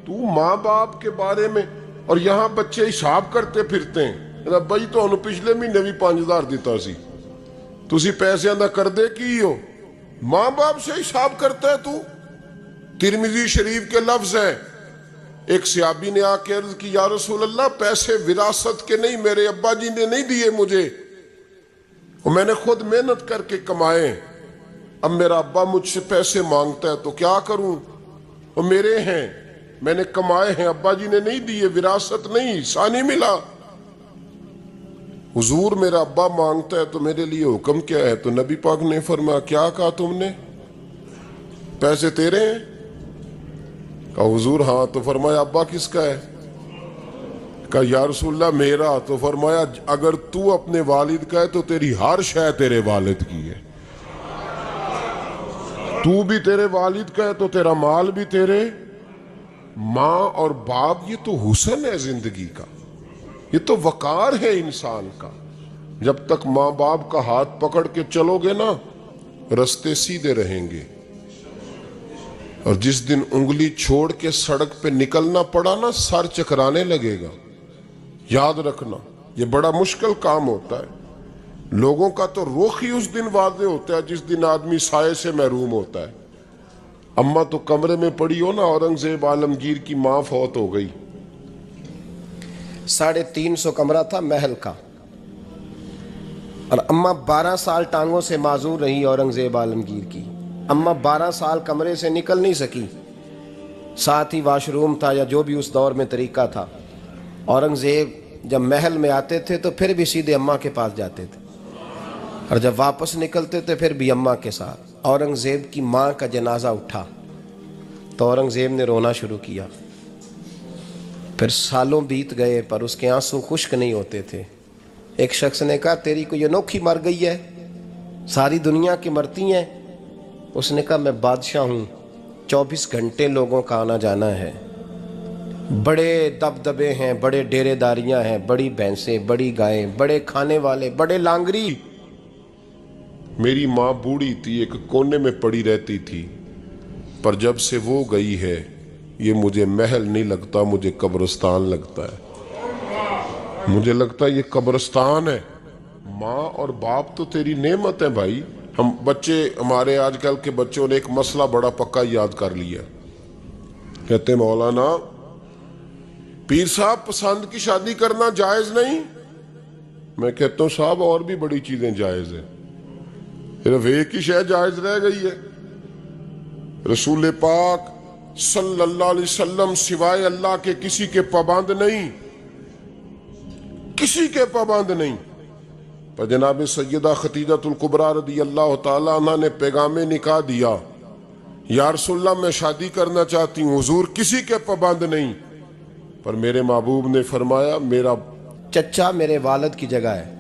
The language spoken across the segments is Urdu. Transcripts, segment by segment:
تو ماں باپ کے بارے میں، اور یہاں بچے حساب کرتے پھرتے ہیں ابا جی تو پچھلے مہینے بھی 5000 دیتا سی، تسی پیسے دا کر دے کی ہو، ماں باپ سے حساب کرتا ہے تو۔ ترمذی شریف کے لفظ ہیں، ایک صحابی نے آ کے عرض کی یا رسول اللہ پیسے وراثت کے نہیں، میرے ابا جی نے نہیں دیے مجھے، اور میں نے خود محنت کر کے کمائے، اب میرا ابا مجھ سے پیسے مانگتا ہے تو کیا کروں، وہ میرے ہیں، میں نے کمائے ہیں، ابا جی نے نہیں دیے، وراثت نہیں، حصہ نہیں ملا۔ حضور میرا ابا مانگتا ہے تو میرے لیے حکم کیا ہے؟ تو نبی پاک نے فرمایا کیا کہا تم نے؟ پیسے تیرے ہیں؟ کہا حضور ہاں، تو فرمایا ابا کس کا ہے؟ کہا یا رسول اللہ میرا، تو فرمایا اگر تو اپنے والد کا ہے تو تیری ہر شے تیرے والد کی ہے، تو بھی تیرے والد کا ہے تو تیرا مال بھی تیرے۔ ماں اور باپ یہ تو حسن ہے زندگی کا، یہ تو وقار ہے انسان کا۔ جب تک ماں باپ کا ہاتھ پکڑ کے چلو گے نا رستے سیدھے رہیں گے، اور جس دن انگلی چھوڑ کے سڑک پہ نکلنا پڑا نا سر چکرانے لگے گا۔ یاد رکھنا یہ بڑا مشکل کام ہوتا ہے، لوگوں کا تو رخ ہی اس دن واضح ہوتا ہے جس دن آدمی سائے سے محروم ہوتا ہے۔ اماں تو کمرے میں پڑی ہو نا، اورنگزیب عالمگیر کی ماں فوت ہو گئی، 350 کمرہ تھا محل کا، اور اماں 12 سال ٹانگوں سے معذور رہی اورنگزیب عالمگیر کی۔ اماں 12 سال کمرے سے نکل نہیں سکی، ساتھ ہی واش روم تھا یا جو بھی اس دور میں طریقہ تھا۔ اورنگزیب جب محل میں آتے تھے تو پھر بھی سیدھے اماں کے پاس جاتے تھے، اور جب واپس نکلتے تھے پھر بھی اماں کے ساتھ۔ اورنگزیب کی ماں کا جنازہ اٹھا تو اورنگزیب نے رونا شروع کیا، پھر سالوں بیت گئے پر اس کے آنسو خشک نہیں ہوتے تھے۔ ایک شخص نے کہا تیری کوئی انوکھی مر گئی ہے، ساری دنیا کی مرتی ہیں؟ اس نے کہا میں بادشاہ ہوں، 24 گھنٹے لوگوں کا آنا جانا ہے، بڑے دبدبے ہیں، بڑے ڈیرے داریاں ہیں، بڑی بھینسیں، بڑی گائیں، بڑے کھانے والے، بڑے لانگری۔ میری ماں بوڑھی تھی، ایک کونے میں پڑی رہتی تھی، پر جب سے وہ گئی ہے یہ مجھے محل نہیں لگتا، مجھے قبرستان لگتا ہے، مجھے لگتا ہے یہ قبرستان ہے۔ ماں اور باپ تو تیری نعمت ہے بھائی۔ ہم بچے، ہمارے آج کل کے بچوں نے ایک مسئلہ بڑا پکا یاد کر لیا، کہتے مولانا پیر صاحب پسند کی شادی کرنا جائز نہیں؟ میں کہتا ہوں صاحب اور بھی بڑی چیزیں جائز ہیں، صرف ایک ہی شے جائز رہ گئی ہے۔ رسول پاک صلی اللہ علیہ وسلم سوائے اللہ کے کسی کے پابند نہیں، کسی کے پابند نہیں۔ پر جناب سیدہ خدیجہ الکبریٰ رضی اللہ تعالیٰ عنہ نے پیغام نکاح دیا، یا رسول اللہ میں شادی کرنا چاہتی ہوں، حضور کسی کے پابند نہیں، پر میرے محبوب نے فرمایا میرا چچا میرے والد کی جگہ ہے،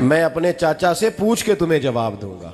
میں اپنے چاچا سے پوچھ کے تمہیں جواب دوں گا۔